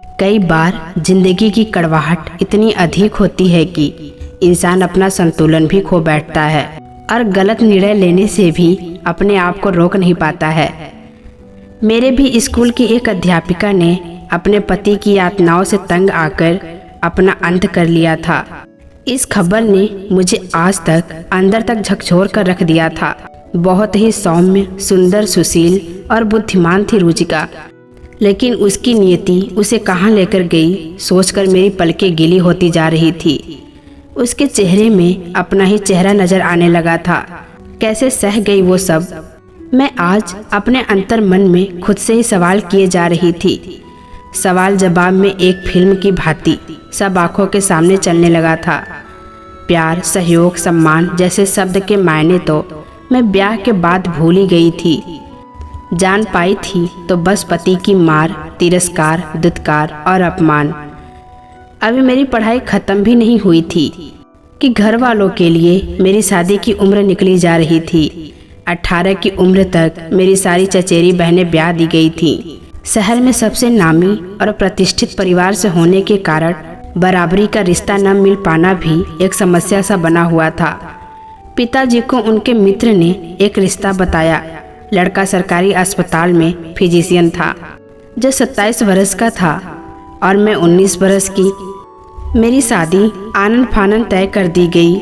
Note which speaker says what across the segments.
Speaker 1: कई बार जिंदगी की कड़वाहट इतनी अधिक होती है कि इंसान अपना संतुलन भी खो बैठता है और गलत निर्णय लेने से भी अपने आप को रोक नहीं पाता है। मेरे भी स्कूल की एक अध्यापिका ने अपने पति की यातनाओं से तंग आकर अपना अंत कर लिया था। इस खबर ने मुझे आज तक अंदर तक झकझोर कर रख दिया था। बहुत ही सौम्य, सुंदर, सुशील और बुद्धिमान थी रुचिका, लेकिन उसकी नियति उसे कहाँ लेकर गई सोचकर मेरी पलकें गीली होती जा रही थी। उसके चेहरे में अपना ही चेहरा नजर आने लगा था। कैसे सह गई वो सब। मैं आज अपने अंतर मन में खुद से ही सवाल किए जा रही थी। सवाल जवाब में एक फिल्म की भांति सब आंखों के सामने चलने लगा था। प्यार, सहयोग, सम्मान जैसे शब्द के मायने तो मैं ब्याह के बाद भूल ही गई थी। जान पाई थी तो बस पति की मार, तिरस्कार, दुत्कार और अपमान। अभी मेरी पढ़ाई खत्म भी नहीं हुई थी कि घर वालों के लिए मेरी शादी की उम्र निकली जा रही थी। 18 की उम्र तक मेरी सारी चचेरी बहनें ब्याह दी गई थी। शहर में सबसे नामी और प्रतिष्ठित परिवार से होने के कारण बराबरी का रिश्ता न मिल पाना भी एक समस्या सा बना हुआ था। पिताजी को उनके मित्र ने एक रिश्ता बताया। लड़का सरकारी अस्पताल में फिजिशियन था, जो 27 वर्ष का था और मैं 19 वर्ष की। मेरी शादी आनन फानन तय कर दी गई।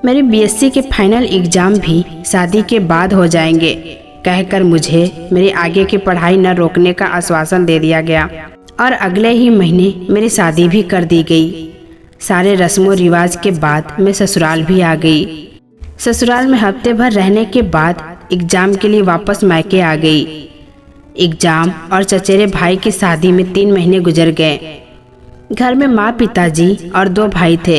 Speaker 1: मेरे बीएससी के फाइनल एग्जाम भी शादी के बाद हो जाएंगे कहकर मुझे मेरी आगे की पढ़ाई न रोकने का आश्वासन दे दिया गया और अगले ही महीने मेरी शादी भी कर दी गई। सारे रस्मों रिवाज के बाद मैं ससुराल भी आ गई। ससुराल में हफ्ते भर रहने के बाद एग्जाम के लिए वापस मायके आ गई। एग्जाम और चचेरे भाई की शादी में 3 महीने गुजर गए। घर में माँ, पिताजी और 2 भाई थे।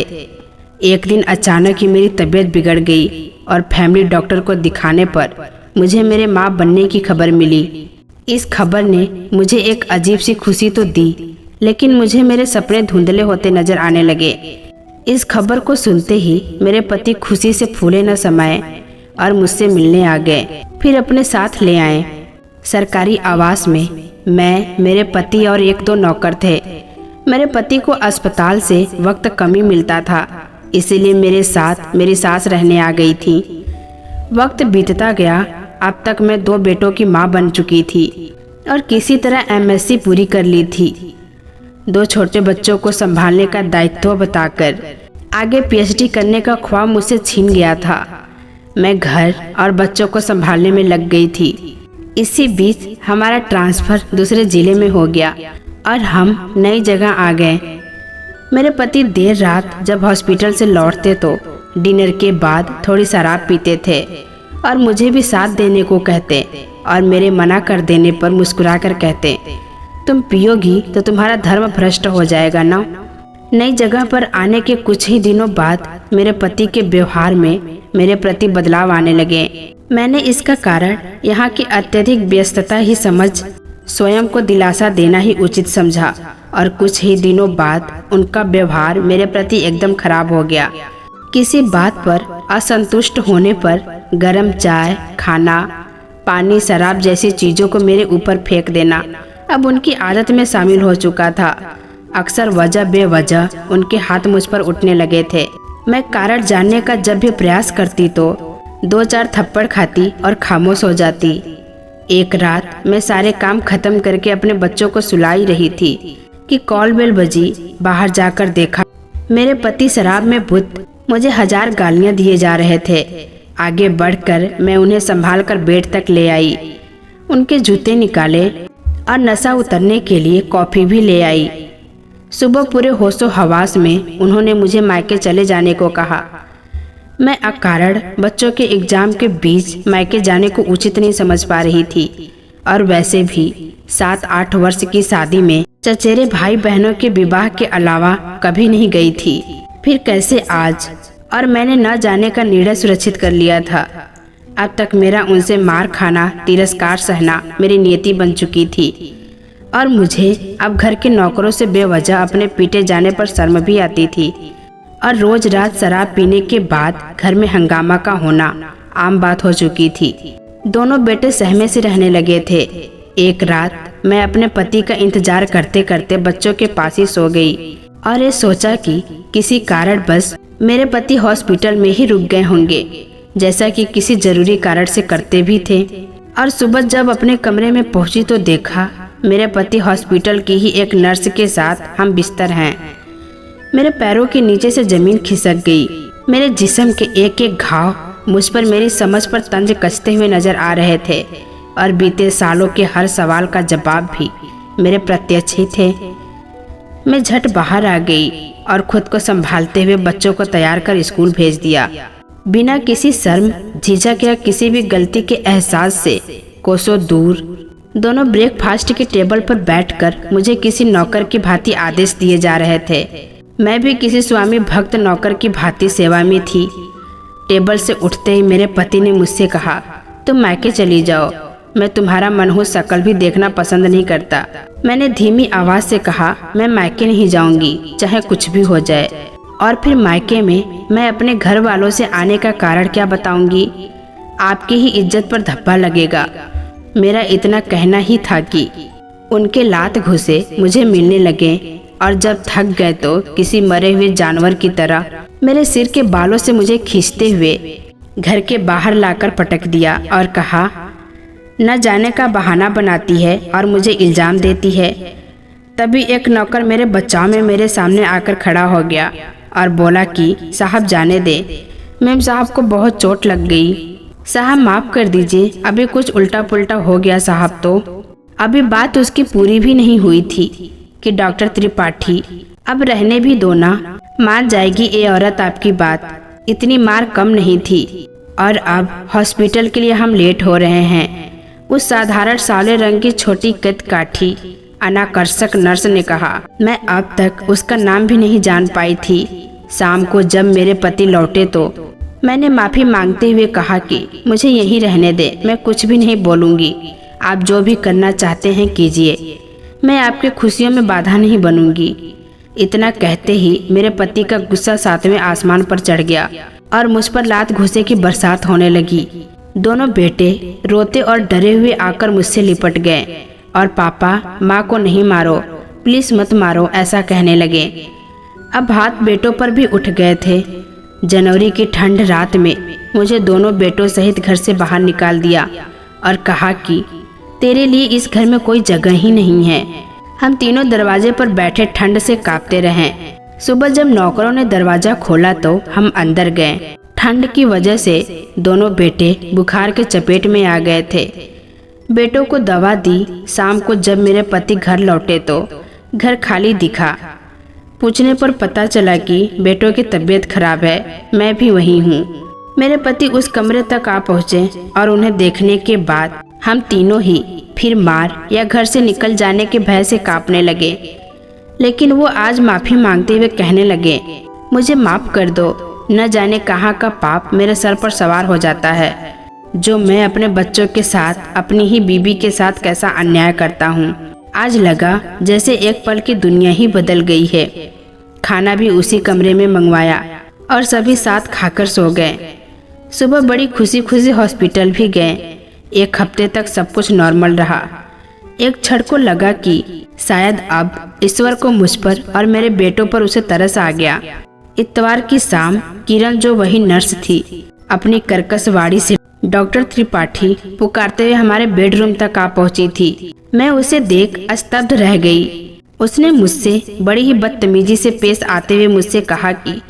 Speaker 1: एक दिन अचानक ही मेरी तबीयत बिगड़ गई और फैमिली डॉक्टर को दिखाने पर मुझे मेरे माँ बनने की खबर मिली। इस खबर ने मुझे एक अजीब सी खुशी तो दी, लेकिन मुझे मेरे सपने धुंधले होते नजर आने लगे। इस खबर को सुनते ही मेरे पति खुशी से फूले न समाये और मुझसे मिलने आ गए, फिर अपने साथ ले आए। सरकारी आवास में मैं, मेरे पति और 1-2 नौकर थे। मेरे पति को अस्पताल से वक्त कम ही मिलता था, इसीलिए मेरे साथ मेरी सास रहने आ गई थी। वक्त बीतता गया। अब तक मैं 2 बेटों की माँ बन चुकी थी और किसी तरह एमएससी पूरी कर ली थी। 2 छोटे बच्चों को संभालने का दायित्व बताकर आगे पीएचडी करने का ख्वाब मुझसे छीन गया था। मैं घर और बच्चों को संभालने में लग गई थी। इसी बीच हमारा ट्रांसफर दूसरे जिले में हो गया और हम नई जगह आ गए। मेरे पति देर रात जब हॉस्पिटल से लौटते तो डिनर के बाद थोड़ी शराब पीते थे और मुझे भी साथ देने को कहते और मेरे मना कर देने पर मुस्कुराकर कहते, तुम पियोगी तो तुम्हारा धर्म भ्रष्ट हो जाएगा ना। नई जगह पर आने के कुछ ही दिनों बाद मेरे पति के व्यवहार में मेरे प्रति बदलाव आने लगे। मैंने इसका कारण यहाँ की अत्यधिक व्यस्तता ही समझ स्वयं को दिलासा देना ही उचित समझा और कुछ ही दिनों बाद उनका व्यवहार मेरे प्रति एकदम खराब हो गया। किसी बात पर असंतुष्ट होने पर गरम चाय, खाना, पानी, शराब जैसी चीजों को मेरे ऊपर फेंक देना अब उनकी आदत में शामिल हो चुका था। अक्सर वजह बेवजह उनके हाथ मुझ पर उठने लगे थे। मैं कारण जानने का जब भी प्रयास करती तो 2-4 थप्पड़ खाती और खामोश हो जाती। एक रात मैं सारे काम खत्म करके अपने बच्चों को सुलाई रही थी कि कॉल बेल बजी। बाहर जाकर देखा मेरे पति शराब में बुध मुझे 1000 गालियां दिए जा रहे थे। आगे बढ़कर मैं उन्हें संभालकर बेड तक ले आई, उनके जूते निकाले और नशा उतरने के लिए कॉफी भी ले आई। सुबह पूरे होशो हवास में उन्होंने मुझे मायके चले जाने को कहा। मैं अकारण बच्चों के एग्जाम के बीच मायके जाने को उचित नहीं समझ पा रही थी और वैसे भी 7-8 वर्ष की शादी में चचेरे भाई बहनों के विवाह के अलावा कभी नहीं गई थी। फिर कैसे आज, और मैंने न जाने का निर्णय सुरक्षित कर लिया था। अब तक मेरा उनसे मार खाना, तिरस्कार सहना मेरी नियति बन चुकी थी और मुझे अब घर के नौकरों से बेवजह अपने पीटे जाने पर शर्म भी आती थी और रोज रात शराब पीने के बाद घर में हंगामा का होना आम बात हो चुकी थी। दोनों बेटे सहमे से रहने लगे थे। एक रात मैं अपने पति का इंतजार करते करते बच्चों के पास ही सो गई और ये सोचा कि किसी कारणवश मेरे पति हॉस्पिटल में ही रुक गए होंगे, जैसा कि किसी जरूरी कारण से करते भी थे। और सुबह जब अपने कमरे में पहुंची तो देखा मेरे पति हॉस्पिटल की ही एक नर्स के साथ हम बिस्तर हैं। मेरे पैरों के नीचे से जमीन खिसक गई। मेरे जिस्म के एक एक घाव मुझ पर मेरी समझ पर तंज कसते हुए नजर आ रहे थे और बीते सालों के हर सवाल का जवाब भी मेरे प्रत्यक्ष ही थे। मैं झट बाहर आ गई और खुद को संभालते हुए बच्चों को तैयार कर स्कूल भेज दिया, बिना किसी शर्म, झिझक या किसी भी गलती के एहसास से कोसों दूर। दोनों ब्रेकफास्ट के टेबल पर बैठकर मुझे किसी नौकर की भांति आदेश दिए जा रहे थे। मैं भी किसी स्वामी भक्त नौकर की भांति सेवा में थी। टेबल से उठते ही मेरे पति ने मुझसे कहा, तुम मायके चली जाओ, मैं तुम्हारा मनहूस शक्ल भी देखना पसंद नहीं करता। मैंने धीमी आवाज से कहा, मैं मायके नहीं जाऊंगी, चाहे कुछ भी हो जाए। और फिर मायके में मैं अपने घर वालों से आने का कारण क्या बताऊंगी? आपकी ही इज्जत पर धब्बा लगेगा। मेरा इतना कहना ही था कि उनके लात घुसे मुझे मिलने लगे और जब थक गए तो किसी मरे हुए जानवर की तरह मेरे सिर के बालों से मुझे खींचते हुए घर के बाहर लाकर पटक दिया और कहा, न जाने का बहाना बनाती है और मुझे इल्जाम देती है। तभी एक नौकर मेरे बचाव में मेरे सामने आकर खड़ा हो गया और बोला कि साहब जाने दे, मैम साहब को बहुत चोट लग गई। साहब माफ कर दीजिए, अभी कुछ उल्टा पुल्टा हो गया साहब। तो अभी बात उसकी पूरी भी नहीं हुई थी कि डॉक्टर त्रिपाठी, अब रहने भी दो ना, मान जाएगी ये औरत आपकी बात। इतनी मार कम नहीं थी और अब हॉस्पिटल के लिए हम लेट हो रहे हैं। उस साधारण साले रंग की छोटी कद काठी अनाकर्षक नर्स ने कहा। मैं अब तक उसका नाम भी नहीं जान पाई थी। शाम को जब मेरे पति लौटे तो मैंने माफी मांगते हुए कहा कि मुझे यहीं रहने दे, मैं कुछ भी नहीं बोलूंगी, आप जो भी करना चाहते हैं कीजिए, मैं आपके खुशियों में बाधा नहीं बनूंगी। इतना कहते ही मेरे पति का गुस्सा सातवें आसमान पर चढ़ गया और मुझ पर लात घुसे की बरसात होने लगी। दोनों बेटे रोते और डरे हुए आकर मुझसे लिपट गए और पापा माँ को नहीं मारो, प्लीज मत मारो, ऐसा कहने लगे। अब हाथ बेटों पर भी उठ गए थे। जनवरी की ठंड रात में मुझे दोनों बेटों सहित घर से बाहर निकाल दिया और कहा कि तेरे लिए इस घर में कोई जगह ही नहीं है। हम तीनों दरवाजे पर बैठे ठंड से कांपते रहे। सुबह जब नौकरों ने दरवाजा खोला तो हम अंदर गए। ठंड की वजह से दोनों बेटे बुखार के चपेट में आ गए थे। बेटों को दवा दी। शाम को जब मेरे पति घर लौटे तो घर खाली दिखा। पूछने पर पता चला कि बेटों की तबीयत खराब है, मैं भी वहीं हूँ। मेरे पति उस कमरे तक आ पहुँचे और उन्हें देखने के बाद हम तीनों ही फिर मार या घर से निकल जाने के भय से कांपने लगे। लेकिन वो आज माफी मांगते हुए कहने लगे, मुझे माफ कर दो, न जाने कहाँ का पाप मेरे सर पर सवार हो जाता है, जो मैं अपने बच्चों के साथ, अपनी ही बीबी के साथ कैसा अन्याय करता हूँ। आज लगा जैसे एक पल की दुनिया ही बदल गई है। खाना भी उसी कमरे में मंगवाया और सभी साथ खाकर सो गए। सुबह बड़ी खुशी खुशी हॉस्पिटल भी गए। एक हफ्ते तक सब कुछ नॉर्मल रहा। एक क्षण को लगा कि शायद अब ईश्वर को मुझ पर और मेरे बेटों पर उसे तरस आ गया। इतवार की शाम किरण, जो वही नर्स थी, अपनी कर्कश वाणी से डॉक्टर त्रिपाठी पुकारते हुए हमारे बेडरूम तक आ पहुंची थी। मैं उसे देख स्तब्ध रह गई। उसने मुझसे बड़ी ही बदतमीजी से पेश आते हुए मुझसे कहा कि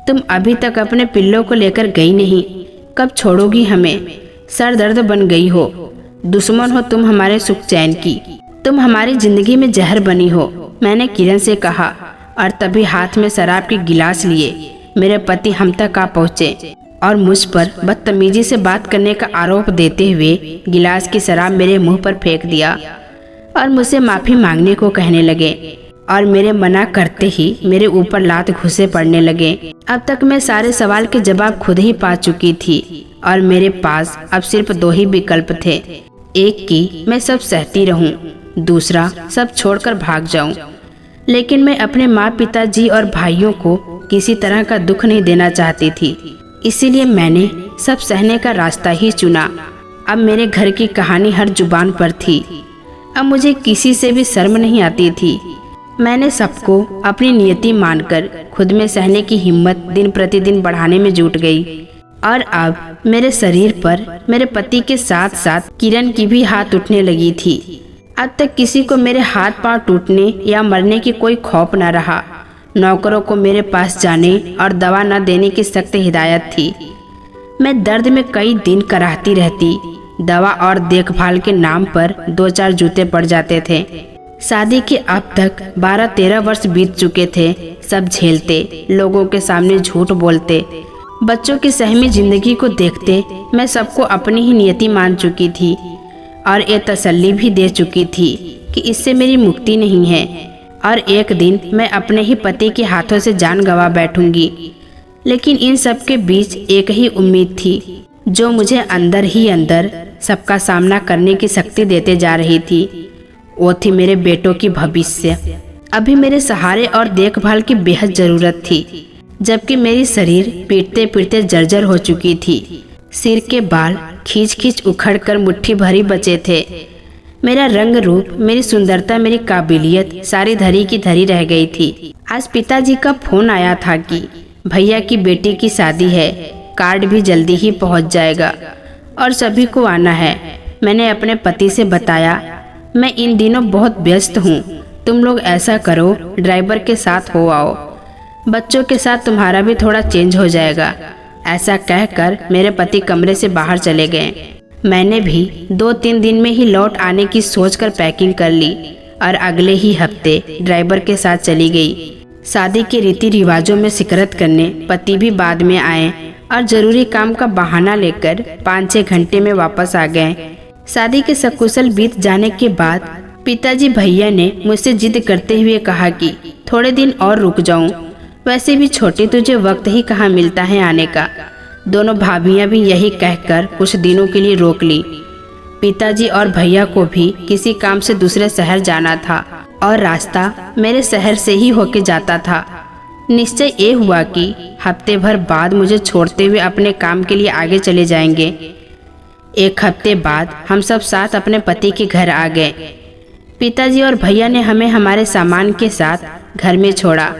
Speaker 1: तुम अभी तक अपने पिल्लों को लेकर गई नहीं, कब छोड़ोगी हमें? सर दर्द बन गई हो, दुश्मन हो तुम हमारे सुख चैन की, तुम हमारी जिंदगी में जहर बनी हो, मैंने किरण से कहा। और तभी हाथ में शराब के गिलास लिए मेरे पति हम तक आ पहुँचे और मुझ पर बदतमीजी से बात करने का आरोप देते हुए गिलास की शराब मेरे मुंह पर फेंक दिया और मुझसे माफी मांगने को कहने लगे। और मेरे मना करते ही मेरे ऊपर लात घुसे पड़ने लगे। अब तक मैं सारे सवाल के जवाब खुद ही पा चुकी थी और मेरे पास अब सिर्फ दो ही विकल्प थे। एक कि मैं सब सहती रहूं, दूसरा सब छोड़कर भाग जाऊं। लेकिन मैं अपने माँ, पिताजी और भाइयों को किसी तरह का दुख नहीं देना चाहती थी, इसीलिए मैंने सब सहने का रास्ता ही चुना। अब मेरे घर की कहानी हर जुबान पर थी। अब मुझे किसी से भी शर्म नहीं आती थी। मैंने सबको अपनी नियति मानकर खुद में सहने की हिम्मत दिन प्रतिदिन बढ़ाने में जुट गई। और अब मेरे शरीर पर मेरे पति के साथ साथ किरण की भी हाथ उठने लगी थी। अब तक किसी को मेरे हाथ पांव टूटने या मरने की कोई खौफ न रहा। नौकरों को मेरे पास जाने और दवा न देने की सख्त हिदायत थी। मैं दर्द में कई दिन कराहती रहती। दवा और देखभाल के नाम पर 2-4 जूते पड़ जाते थे। शादी के अब तक 12-13 वर्ष बीत चुके थे। सब झेलते, लोगों के सामने झूठ बोलते, बच्चों की सहमी जिंदगी को देखते मैं सबको अपनी ही नियति मान चुकी थी और ये तसल्ली भी दे चुकी थी कि इससे मेरी मुक्ति नहीं है और एक दिन मैं अपने ही पति के हाथों से जान गंवा बैठूंगी। लेकिन इन सब के बीच एक ही उम्मीद थी जो मुझे अंदर ही अंदर सबका सामना करने की शक्ति देते जा रही थी। वो थी मेरे बेटों की भविष्य। अभी मेरे सहारे और देखभाल की बेहद जरूरत थी, जबकि मेरी शरीर पीटते पीटते जर्जर हो चुकी थी। सिर के बाल खींच खींच उखड़कर मुट्ठी भरी बचे थे। मेरा रंग रूप, मेरी सुंदरता, मेरी काबिलियत सारी धरी की धरी रह गई थी। आज पिताजी का फोन आया था कि भैया की बेटी की शादी है, कार्ड भी जल्दी ही पहुंच जाएगा और सभी को आना है। मैंने अपने पति से बताया, मैं इन दिनों बहुत व्यस्त हूँ, तुम लोग ऐसा करो ड्राइवर के साथ हो आओ, बच्चों के साथ तुम्हारा भी थोड़ा चेंज हो जाएगा। ऐसा कहकर मेरे पति कमरे से बाहर चले गए। मैंने भी 2-3 दिन में ही लौट आने की सोचकर पैकिंग कर ली और अगले ही हफ्ते ड्राइवर के साथ चली गई। शादी के रीति रिवाजों में शिरकत करने पति भी बाद में आए और जरूरी काम का बहाना लेकर 5-6 घंटे में वापस आ गए। शादी के सकुशल बीत जाने के बाद पिताजी भैया ने मुझसे जिद करते हुए कहा कि थोड़े दिन और रुक जाऊं, वैसे भी छोटी तुझे वक्त ही कहाँ मिलता है आने का। दोनों भाभियां भी यही कहकर कुछ दिनों के लिए रोक ली। पिताजी और भैया को भी किसी काम से दूसरे शहर जाना था और रास्ता मेरे शहर से ही होके जाता था। निश्चय ये हुआ कि हफ्ते भर बाद मुझे छोड़ते हुए अपने काम के लिए आगे चले जाएंगे। 1 हफ्ते बाद हम सब साथ अपने पति के घर आ गए। पिताजी और भैया ने हमें हमारे सामान के साथ घर में छोड़ा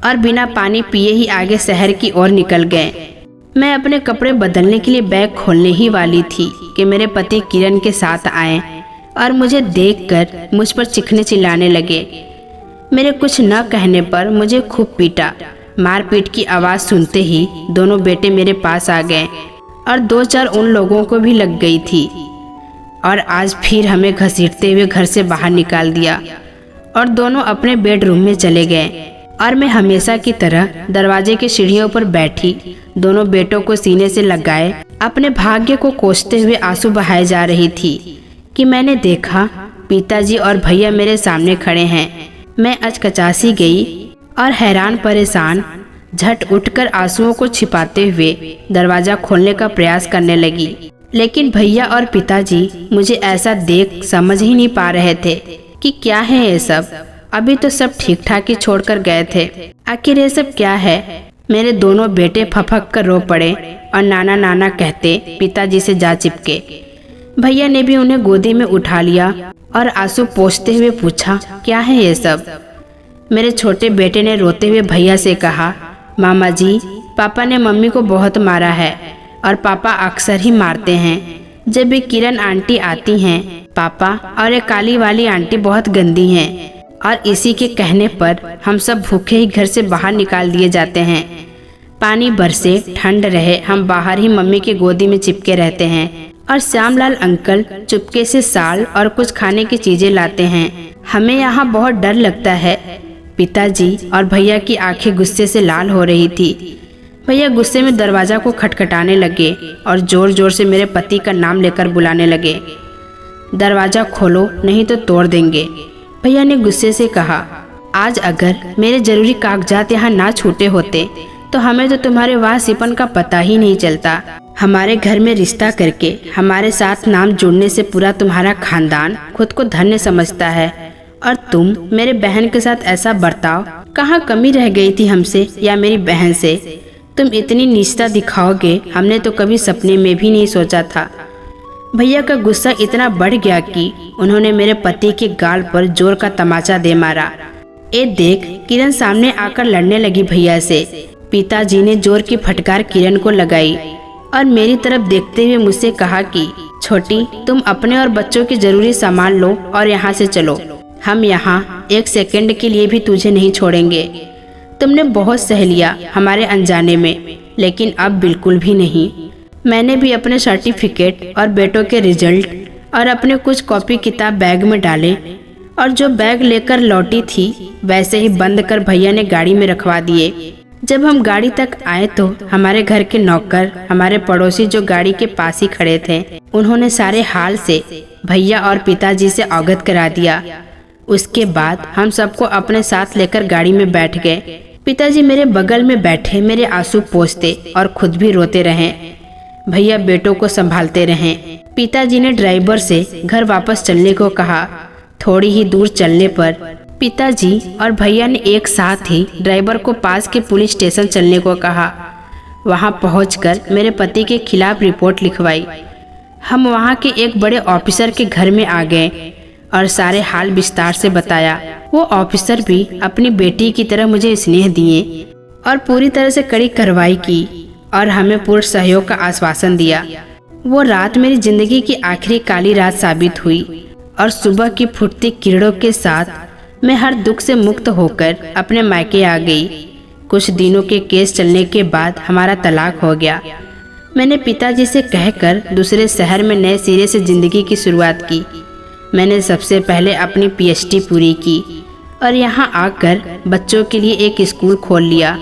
Speaker 1: और बिना पानी पिए ही आगे शहर की ओर निकल गए। मैं अपने कपड़े बदलने के लिए बैग खोलने ही वाली थी कि मेरे पति किरण के साथ आए और मुझे देखकर मुझ पर चीखने चिल्लाने लगे। मेरे कुछ न कहने पर मुझे खूब पीटा। मारपीट की आवाज़ सुनते ही दोनों बेटे मेरे पास आ गए और 2-4 उन लोगों को भी लग गई थी और आज फिर हमें घसीटते हुए घर से बाहर निकाल दिया और दोनों अपने बेडरूम में चले गए और मैं हमेशा की तरह दरवाजे की सीढ़ियों पर बैठी दोनों बेटों को सीने से लगाए अपने भाग्य को कोसते हुए आंसू बहाए जा रही थी कि मैंने देखा पिताजी और भैया मेरे सामने खड़े हैं। मैं अचकचासी गई और हैरान परेशान झट उठकर आंसुओं को छिपाते हुए दरवाजा खोलने का प्रयास करने लगी। लेकिन भैया और पिताजी मुझे ऐसा देख समझ ही नहीं पा रहे थे कि क्या है ये सब। अभी तो सब ठीक ठाक ही छोड़कर गए थे, आखिर ये सब क्या है। मेरे दोनों बेटे फपक कर रो पड़े और नाना नाना कहते पिताजी से जा चिपके। भैया ने भी उन्हें गोदी में उठा लिया और आंसू पोंछते हुए पूछा, क्या है ये सब। मेरे छोटे बेटे ने रोते हुए भैया से कहा, मामा जी, पापा ने मम्मी को बहुत मारा है और पापा अक्सर ही मारते हैं। जब भी किरण आंटी आती हैं, पापा और ये काली वाली आंटी बहुत गंदी हैं और इसी के कहने पर हम सब भूखे ही घर से बाहर निकाल दिए जाते हैं। पानी बरसे ठंड रहे, हम बाहर ही मम्मी की गोदी में चिपके रहते हैं और श्यामलाल अंकल चुपके से साल और कुछ खाने की चीजें लाते हैं। हमें यहाँ बहुत डर लगता है। पिताजी और भैया की आंखें गुस्से से लाल हो रही थी। भैया गुस्से में दरवाजा को खटखटाने लगे और जोर जोर से मेरे पति का नाम लेकर बुलाने लगे। दरवाजा खोलो नहीं तो तोड़ देंगे। भैया ने गुस्से से कहा, आज अगर मेरे जरूरी कागजात यहाँ ना छूटे होते तो हमें तो तुम्हारे वासिपन का पता ही नहीं चलता। हमारे घर में रिश्ता करके हमारे साथ नाम जोड़ने से पूरा तुम्हारा खानदान खुद को धन्य समझता है और तुम मेरे बहन के साथ ऐसा बर्ताव, कहाँ कमी रह गई थी हमसे या मेरी बहन से। तुम इतनी नीचता दिखाओगे हमने तो कभी सपने में भी नहीं सोचा था। भैया का गुस्सा इतना बढ़ गया कि उन्होंने मेरे पति के गाल पर जोर का तमाचा दे मारा। ये देख किरण सामने आकर लड़ने लगी भैया से। पिताजी ने जोर की फटकार किरण को लगाई और मेरी तरफ देखते हुए मुझसे कहा कि छोटी, तुम अपने और बच्चों के जरूरी सामान लो और यहाँ से चलो। हम यहाँ एक सेकंड के लिए भी तुझे नहीं छोड़ेंगे। तुमने बहुत सह लिया हमारे अनजाने में, लेकिन अब बिल्कुल भी नहीं। मैंने भी अपने सर्टिफिकेट और बेटों के रिजल्ट और अपने कुछ कॉपी किताब बैग में डाले और जो बैग लेकर लौटी थी वैसे ही बंद कर भैया ने गाड़ी में रखवा दिए। जब हम गाड़ी तक आए तो हमारे घर के नौकर, हमारे पड़ोसी जो गाड़ी के पास ही खड़े थे, उन्होंने सारे हाल से भैया और पिताजी से अवगत करा दिया। उसके बाद हम सबको अपने साथ लेकर गाड़ी में बैठ गए। पिताजी मेरे बगल में बैठे मेरे आंसू पोंछते और खुद भी रोते रहे। भैया बेटों को संभालते रहे। पिताजी ने ड्राइवर से घर वापस चलने को कहा। थोड़ी ही दूर चलने पर पिताजी और भैया ने एक साथ ही ड्राइवर को पास के पुलिस स्टेशन चलने को कहा। वहां पहुंचकर मेरे पति के खिलाफ रिपोर्ट लिखवाई। हम वहां के एक बड़े ऑफिसर के घर में आ गए और सारे हाल विस्तार से बताया। वो ऑफिसर भी अपनी बेटी की तरह मुझे स्नेह दिए और पूरी तरह से कड़ी कार्रवाई की और हमें पूर्ण सहयोग का आश्वासन दिया। वो रात मेरी जिंदगी की आखिरी काली रात साबित हुई और सुबह की फुटती किरणों के साथ मैं हर दुख से मुक्त होकर अपने मायके आ गई। कुछ दिनों के केस चलने के बाद हमारा तलाक हो गया। मैंने पिताजी से कहकर दूसरे शहर में नए सिरे से जिंदगी की शुरुआत की। मैंने सबसे पहले अपनी पीएचडी पूरी की और यहाँ आकर बच्चों के लिए एक स्कूल खोल लिया।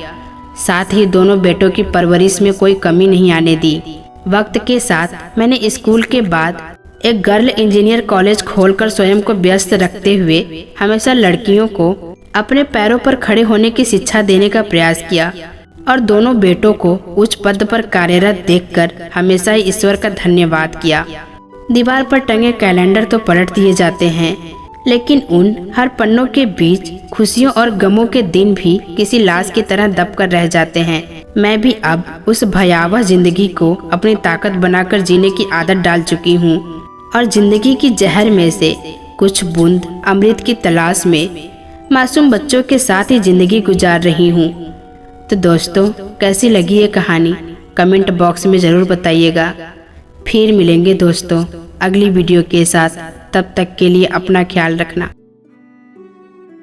Speaker 1: साथ ही दोनों बेटों की परवरिश में कोई कमी नहीं आने दी। वक्त के साथ मैंने स्कूल के बाद एक गर्ल इंजीनियर कॉलेज खोलकर स्वयं को व्यस्त रखते हुए हमेशा लड़कियों को अपने पैरों पर खड़े होने की शिक्षा देने का प्रयास किया और दोनों बेटों को उच्च पद पर कार्यरत देखकर हमेशा ही ईश्वर का धन्यवाद किया। दीवार पर टंगे कैलेंडर तो पलट दिए जाते हैं, लेकिन उन हर पन्नों के बीच खुशियों और गमों के दिन भी किसी लाश की तरह दब कर रह जाते हैं। मैं भी अब उस भयावह जिंदगी को अपनी ताकत बनाकर जीने की आदत डाल चुकी हूँ और जिंदगी की जहर में से कुछ बूंद अमृत की तलाश में मासूम बच्चों के साथ ही जिंदगी गुजार रही हूँ। तो दोस्तों, कैसी लगी ये कहानी कमेंट बॉक्स में ज़रूर बताइएगा। फिर मिलेंगे दोस्तों अगली वीडियो के साथ। तब तक के लिए अपना ख्याल रखना।